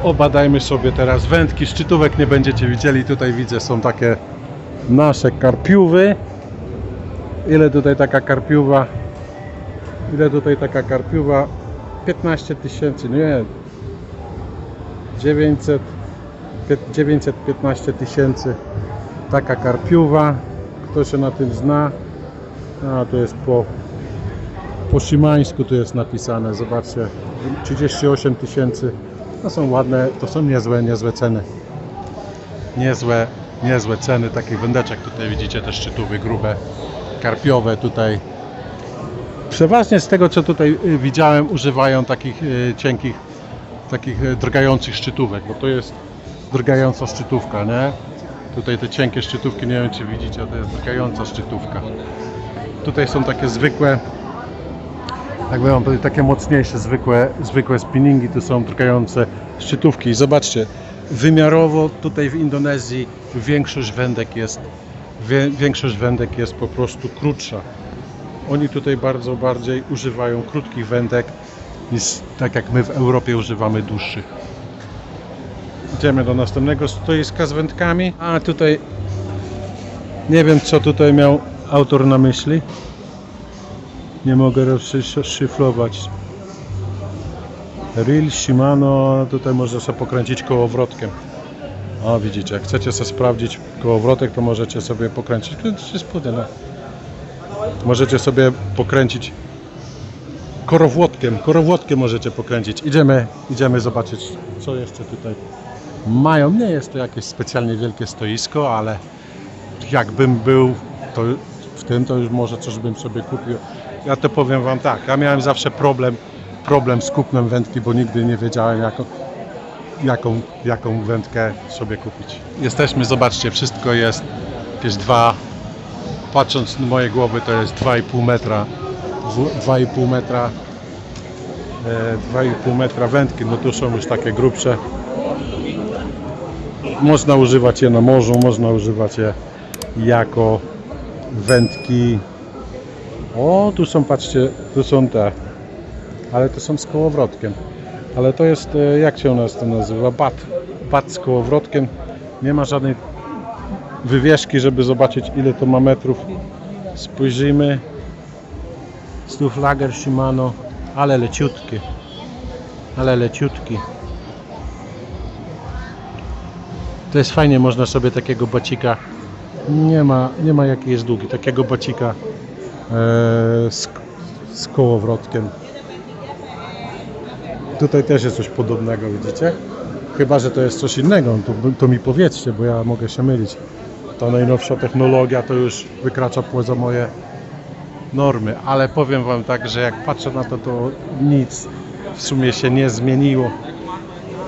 Obadajmy sobie teraz wędki. Szczytówek nie będziecie widzieli. Tutaj widzę, są takie nasze karpiówy. Ile tutaj taka karpiówa? 15 tysięcy, nie, 915 tysięcy taka karpiówa. Kto się na tym zna? A tu jest po szymańsku tu jest napisane, zobaczcie, 38 tysięcy. To są ładne, to są niezłe ceny. Niezłe ceny takich wędeczek. Tutaj widzicie te szczytówy grube, karpiowe tutaj. Przeważnie z tego, co tutaj widziałem, używają takich cienkich, takich drgających szczytówek, bo to jest drgająca szczytówka, nie? Tutaj te cienkie szczytówki, nie wiem czy widzicie, to jest drgająca szczytówka. Tutaj są takie zwykłe, jakby mam powiedzieć, takie mocniejsze, zwykłe spinningi, tu są drgające szczytówki. I zobaczcie, wymiarowo tutaj w Indonezji większość wędek jest po prostu krótsza. Oni tutaj bardziej używają krótkich wędek niż tak jak my w Europie używamy dłuższych. Idziemy do następnego stoiska z wędkami. A tutaj nie wiem co tutaj miał autor na myśli. Nie mogę rozszyfrować. Reel Shimano, tutaj można sobie pokręcić kołowrotkiem. O widzicie, jak chcecie sobie sprawdzić kołowrotek, to możecie sobie pokręcić. Możecie sobie pokręcić korowłotkiem możecie pokręcić. Idziemy zobaczyć co jeszcze tutaj mają. Nie jest to jakieś specjalnie wielkie stoisko, ale jakbym był to w tym, to już może coś bym sobie kupił. Ja to powiem wam tak, ja miałem zawsze problem z kupnem wędki, bo nigdy nie wiedziałem jaką wędkę sobie kupić. Jesteśmy, zobaczcie, wszystko jest jakieś patrząc na moje głowy, to jest 2,5 metra 2,5 metra wędki. No tu są już takie grubsze. Można używać je na morzu, można używać je jako wędki. O, tu są, patrzcie, tu są te, ale to są z kołowrotkiem. Ale to jest, jak się u nas to nazywa? Bat z kołowrotkiem. Nie ma żadnej wywieszki, żeby zobaczyć ile to ma metrów. Spojrzyjmy. Lager Shimano, ale leciutki. To jest fajnie, można sobie takiego bacika, nie ma jaki jest długi, takiego bacika z kołowrotkiem. Tutaj też jest coś podobnego, widzicie? Chyba że to jest coś innego, to mi powiedzcie, bo ja mogę się mylić. Ta najnowsza technologia to już wykracza poza moje normy, ale powiem wam tak, że jak patrzę na to, to nic w sumie się nie zmieniło.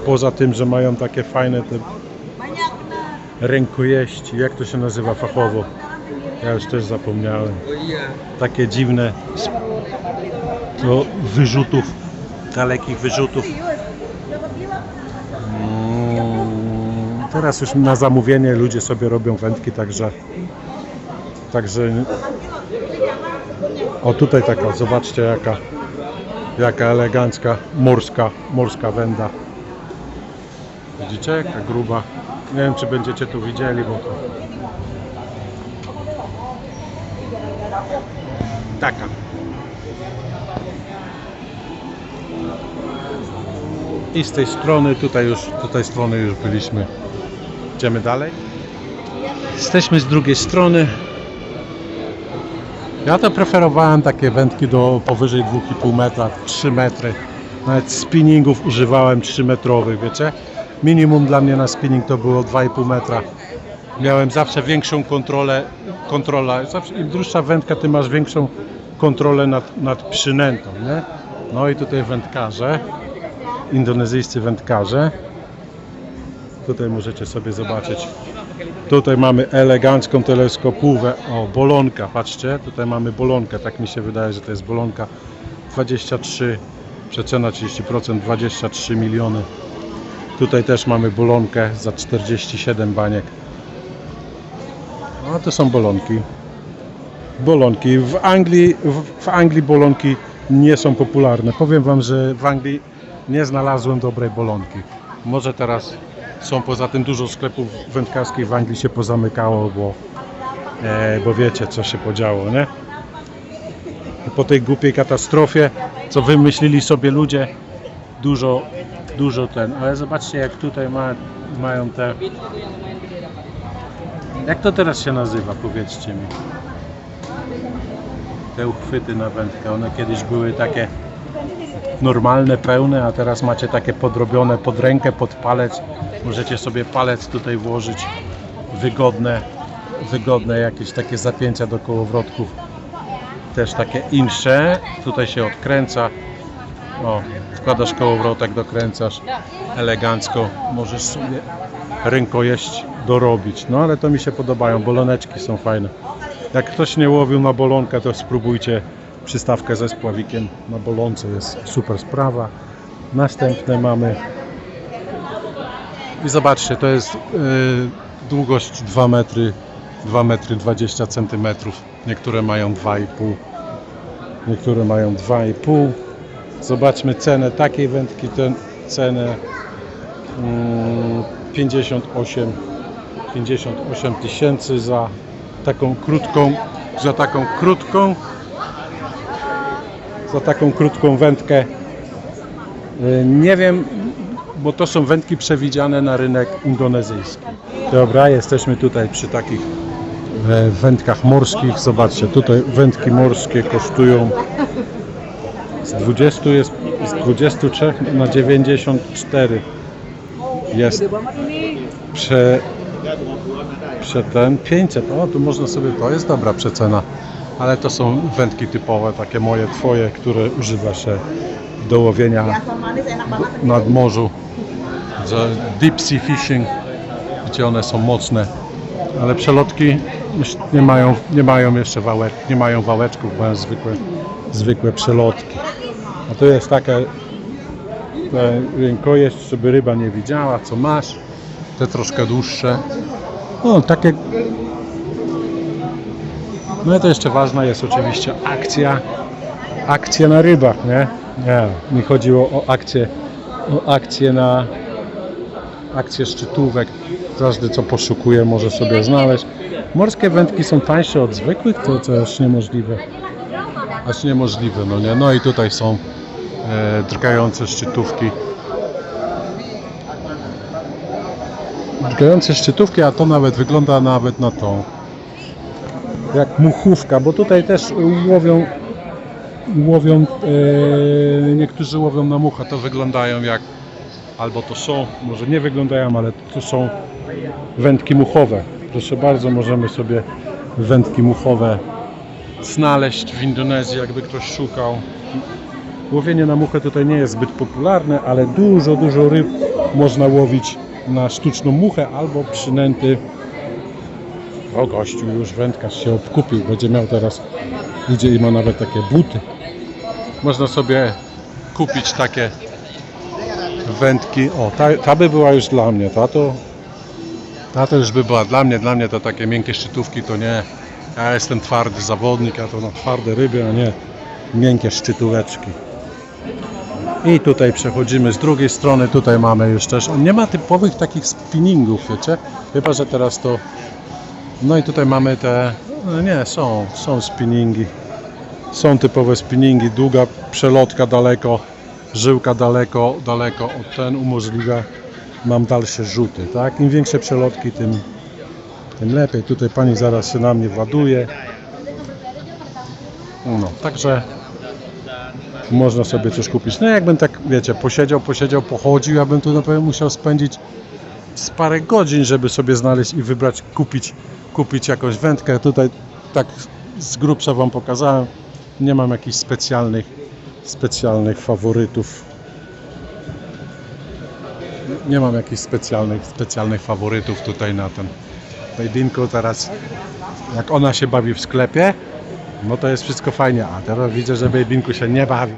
Poza tym, że mają takie fajne te rękojeści, jak to się nazywa fachowo? Ja już też zapomniałem. Takie dziwne do wyrzutów, dalekich wyrzutów. Teraz już na zamówienie ludzie sobie robią wędki, także o tutaj taka, zobaczcie jaka elegancka morska węda. Widzicie, jaka gruba. Nie wiem czy będziecie tu widzieli, bo to taka. I z tej strony, strony już byliśmy. Idziemy dalej. Jesteśmy z drugiej strony. Ja to preferowałem takie wędki do powyżej 2,5 metra, 3 metry. Nawet spinningów używałem 3 metrowych, wiecie? Minimum dla mnie na spinning to było 2,5 metra. Miałem zawsze większą kontrolę. Zawsze im dłuższa wędka, tym masz większą kontrolę nad przynętą, nie? No i tutaj wędkarze, indonezyjscy wędkarze. Tutaj możecie sobie zobaczyć. Tutaj mamy elegancką teleskopówę. O, bolonka, patrzcie. Tutaj mamy bolonkę. Tak mi się wydaje, że to jest bolonka. 23, przecena 30%, 23 miliony. Tutaj też mamy bolonkę za 47 baniek. No to są bolonki. W Anglii bolonki nie są popularne. Powiem wam, że w Anglii nie znalazłem dobrej bolonki. Może teraz są poza tym dużo sklepów wędkarskich w Anglii się pozamykało, bo wiecie co się podziało, nie? I po tej głupiej katastrofie, co wymyślili sobie ludzie, dużo ten, ale zobaczcie jak tutaj mają te... Jak to teraz się nazywa, powiedzcie mi? Te uchwyty na wędkę, one kiedyś były takie normalne, pełne, a teraz macie takie podrobione pod rękę, pod palec. Możecie sobie palec tutaj włożyć, wygodne jakieś takie zapięcia do kołowrotków. Też takie insze, tutaj się odkręca. O, wkładasz kołowrotek, dokręcasz elegancko, możesz sobie rękojeść dorobić. No ale to mi się podobają, boloneczki są fajne. Jak ktoś nie łowił na bolonkę, to spróbujcie przystawkę ze spławikiem na bolonce, jest super sprawa. Następne mamy i zobaczcie, to jest długość 2 metry 20 cm. Niektóre mają 2,5, niektóre mają 2,5. Zobaczmy cenę takiej wędki, cenę 58 tysięcy za taką krótką wędkę. Nie wiem, bo to są wędki przewidziane na rynek indonezyjski. Dobra, jesteśmy tutaj przy takich wędkach morskich. Zobaczcie, tutaj wędki morskie kosztują z 23 na 94. Jest ten 500. O, tu można sobie, to jest dobra przecena. Ale to są wędki typowe, takie moje, twoje, które używa się do łowienia nad morzu. Deep sea fishing, gdzie one są mocne. Ale przelotki nie mają jeszcze nie mają wałeczków, mają zwykłe przelotki. A to jest taka rękojeść, żeby ryba nie widziała, co masz. Te troszkę dłuższe. No, takie. No i to jeszcze ważna jest oczywiście akcja na rybach, nie? Nie, mi chodziło o akcje szczytówek. Każdy co poszukuje może sobie znaleźć. Morskie wędki są tańsze od zwykłych, to aż niemożliwe. No nie? No i tutaj są drgające szczytówki. A to nawet wygląda nawet na tą jak muchówka, bo tutaj też łowią niektórzy łowią na mucha, to wyglądają jak, albo to są, może nie wyglądają, ale to są wędki muchowe. Proszę bardzo, możemy sobie wędki muchowe znaleźć w Indonezji, jakby ktoś szukał. Łowienie na muchę tutaj nie jest zbyt popularne, ale dużo ryb można łowić na sztuczną muchę albo przynęty. O, gościu już wędkarz się obkupił, będzie miał teraz, idzie i ma nawet takie buty. Można sobie kupić takie wędki. O, ta by była już dla mnie, ta to już by była dla mnie to takie miękkie szczytówki to nie. Ja jestem twardy zawodnik, a to na twarde ryby, a nie miękkie szczytóweczki. I tutaj przechodzimy z drugiej strony, tutaj mamy już też, nie ma typowych takich spinningów, wiecie, chyba że teraz to, no i tutaj mamy te, no nie, są spinningi, są typowe spinningi, długa przelotka daleko, żyłka daleko od ten umożliwia, mam dalsze rzuty, tak, im większe przelotki, tym lepiej. Tutaj pani zaraz się na mnie ładuje, no, także można sobie coś kupić. No jakbym tak, wiecie, posiedział, pochodził, ja bym tu na pewno musiał spędzić z parę godzin, żeby sobie znaleźć i wybrać, kupić jakąś wędkę. Tutaj tak z grubsza wam pokazałem. Nie mam jakichś specjalnych faworytów. Nie mam jakichś specjalnych faworytów tutaj na ten pojedynku. Teraz jak ona się bawi w sklepie, no to jest wszystko fajnie, a teraz widzę, że Babinku się nie bawi.